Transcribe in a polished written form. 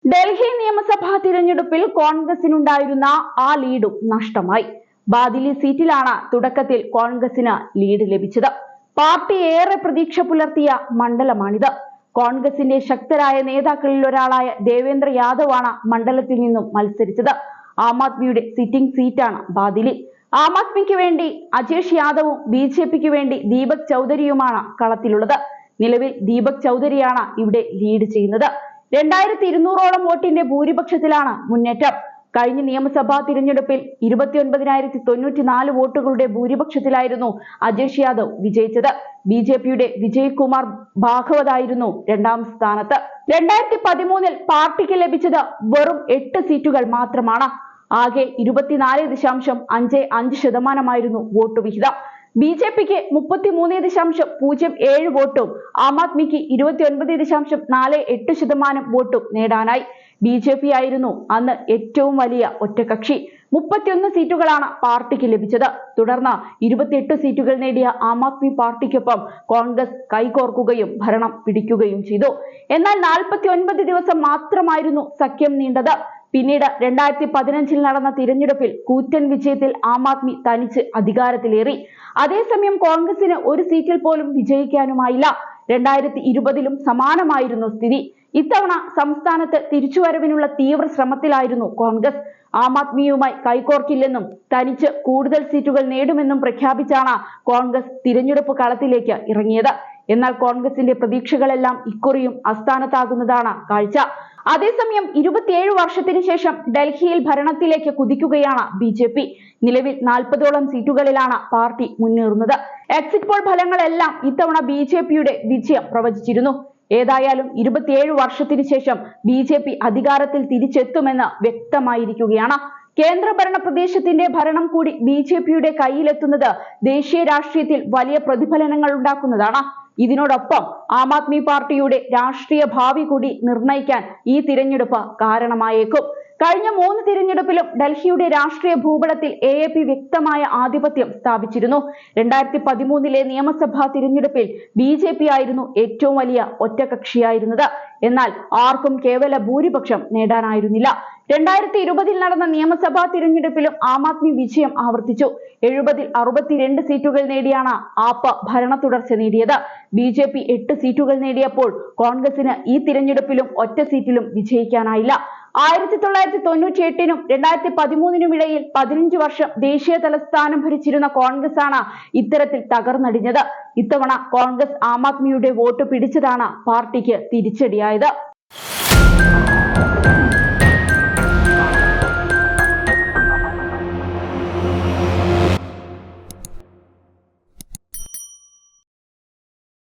ഡൽഹി നിയമസഭാ തിരഞ്ഞെടുപ്പിൽ കോൺഗ്രസിനുണ്ടായിരുന്ന ആ ലീഡും നഷ്ടമായി. ബാദിലി സീറ്റിലാണ് തുടക്കത്തിൽ കോൺഗ്രസിന് ലീഡ് ലഭിച്ചത്. പാർട്ടി ഏറെ പ്രതീക്ഷ പുലർത്തിയ മണ്ഡലമാണിത്. കോൺഗ്രസിന്റെ ശക്തരായ നേതാക്കളിൽ ഒരാളായ ദേവേന്ദ്ര യാദവാണ് മണ്ഡലത്തിൽ നിന്നും മത്സരിച്ചത്. ആം ആദ്മിയുടെ സിറ്റിംഗ് സീറ്റാണ് ബാദിലി. ആം ആദ്മിക്ക് വേണ്ടി അജേഷ് യാദവും ബിജെപിക്ക് വേണ്ടി ദീപക് ചൗധരിയുമാണ് കളത്തിലുള്ളത്. നിലവിൽ ദീപക് ചൗധരിയാണ് ഇവിടെ ലീഡ് ചെയ്യുന്നത്. 2200ഓളം വോട്ടിന്റെ ഭൂരിപക്ഷത്തിലാണ് മുന്നേറ്റം. കഴിഞ്ഞ നിയമസഭാ തിരഞ്ഞെടുപ്പിൽ 29,094 വോട്ടുകളുടെ ഭൂരിപക്ഷത്തിലായിരുന്നു അജേഷ് യാദവ് വിജയിച്ചത്. ബിജെപിയുടെ വിജയ് കുമാർ ഭാഗവത് ആയിരുന്നു രണ്ടാം സ്ഥാനത്ത്. 2013 പാർട്ടിക്ക് ലഭിച്ചത് വെറും 8 സീറ്റുകൾ മാത്രമാണ്. ആകെ 24.55% വോട്ട് വിഹിതം. ബിജെപിക്ക് 33.07 വോട്ടും ആം ആദ്മിക്ക് 29.48% വോട്ടും നേടാനായി. ബിജെപി ആയിരുന്നു അന്ന് ഏറ്റവും വലിയ ഒറ്റകക്ഷി. 31 സീറ്റുകളാണ് പാർട്ടിക്ക് ലഭിച്ചത്. തുടർന്ന് 28 സീറ്റുകൾ നേടിയ ആം ആദ്മി പാർട്ടിക്കൊപ്പം കോൺഗ്രസ് കൈകോർക്കുകയും ഭരണം പിടിക്കുകയും ചെയ്തു. എന്നാൽ 49 ദിവസം മാത്രമായിരുന്നു സഖ്യം നീണ്ടത്. പിന്നീട് 2015 നടന്ന തിരഞ്ഞെടുപ്പിൽ കൂറ്റൻ വിജയത്തിൽ ആം ആദ്മി തനിച്ച് അധികാരത്തിലേറി. അതേസമയം കോൺഗ്രസിന് ഒരു സീറ്റിൽ പോലും വിജയിക്കാനുമായില്ല. 2020 സമാനമായിരുന്നു സ്ഥിതി. ഇത്തവണ സംസ്ഥാനത്ത് തിരിച്ചുവരവിനുള്ള തീവ്ര ശ്രമത്തിലായിരുന്നു കോൺഗ്രസ്. ആം ആദ്മിയുമായി കൈകോർക്കില്ലെന്നും തനിച്ച് കൂടുതൽ സീറ്റുകൾ നേടുമെന്നും പ്രഖ്യാപിച്ചാണ് കോൺഗ്രസ് തിരഞ്ഞെടുപ്പ് കളത്തിലേക്ക് ഇറങ്ങിയത്. എന്നാൽ കോൺഗ്രസിന്റെ പ്രതീക്ഷകളെല്ലാം ഇക്കുറിയും അസ്ഥാനത്താകുന്നതാണ് കാഴ്ച. അതേസമയം 27 വർഷത്തിന് ശേഷം ഡൽഹിയിൽ ഭരണത്തിലേക്ക് കുതിക്കുകയാണ് ബിജെപി. നിലവിൽ 40ഓളം സീറ്റുകളിലാണ് പാർട്ടി മുന്നേറുന്നത്. എക്സിറ്റ് പോൾ ഫലങ്ങളെല്ലാം ഇത്തവണ ബിജെപിയുടെ വിജയം പ്രവചിച്ചിരുന്നു. ഏതായാലും 27 വർഷത്തിന് ശേഷം ബിജെപി അധികാരത്തിൽ തിരിച്ചെത്തുമെന്ന് വ്യക്തമായിരിക്കുകയാണ്. കേന്ദ്രഭരണ പ്രദേശത്തിന്റെ ഭരണം കൂടി ബിജെപിയുടെ കയ്യിലെത്തുന്നത് ദേശീയ രാഷ്ട്രീയത്തിൽ വലിയ പ്രതിഫലനങ്ങൾ ഉണ്ടാക്കുന്നതാണ്. ഇതിനോടൊപ്പം ആം ആദ്മി പാർട്ടിയുടെ രാഷ്ട്രീയ ഭാവി കൂടി നിർണയിക്കാൻ ഈ തിരഞ്ഞെടുപ്പ് കാരണമായേക്കും. കഴിഞ്ഞ 3 തിരഞ്ഞെടുപ്പിലും ഡൽഹിയുടെ രാഷ്ട്രീയ ഭൂപടത്തിൽ AAP വ്യക്തമായ ആധിപത്യം സ്ഥാപിച്ചിരുന്നു. 2013 നിയമസഭാ തിരഞ്ഞെടുപ്പിൽ ബിജെപി ആയിരുന്നു ഏറ്റവും വലിയ ഒറ്റകക്ഷിയായിരുന്നത്. എന്നാൽ ആർക്കും കേവല ഭൂരിപക്ഷം നേടാനായിരുന്നില്ല. 2020 നടന്ന നിയമസഭാ തിരഞ്ഞെടുപ്പിലും ആം ആദ്മി വിജയം ആവർത്തിച്ചു. 70-ൽ 62 സീറ്റുകൾ നേടിയാണ് ആപ്പ് ഭരണ തുടർച്ച നേടിയത്. ബിജെപി 8 സീറ്റുകൾ നേടിയപ്പോൾ കോൺഗ്രസിന് ഈ തിരഞ്ഞെടുപ്പിലും ഒറ്റ സീറ്റിലും വിജയിക്കാനായില്ല. 1998 2013 ഇടയിൽ 15 വർഷം ദേശീയ തലസ്ഥാനം ഭരിച്ചിരുന്ന കോൺഗ്രസ് ആണ് ഇത്തരത്തിൽ തകർന്നടിഞ്ഞത്. ഇത്തവണ കോൺഗ്രസ് ആം ആദ്മിയുടെ വോട്ട് പിടിച്ചതാണ് പാർട്ടിക്ക് തിരിച്ചടിയായത്.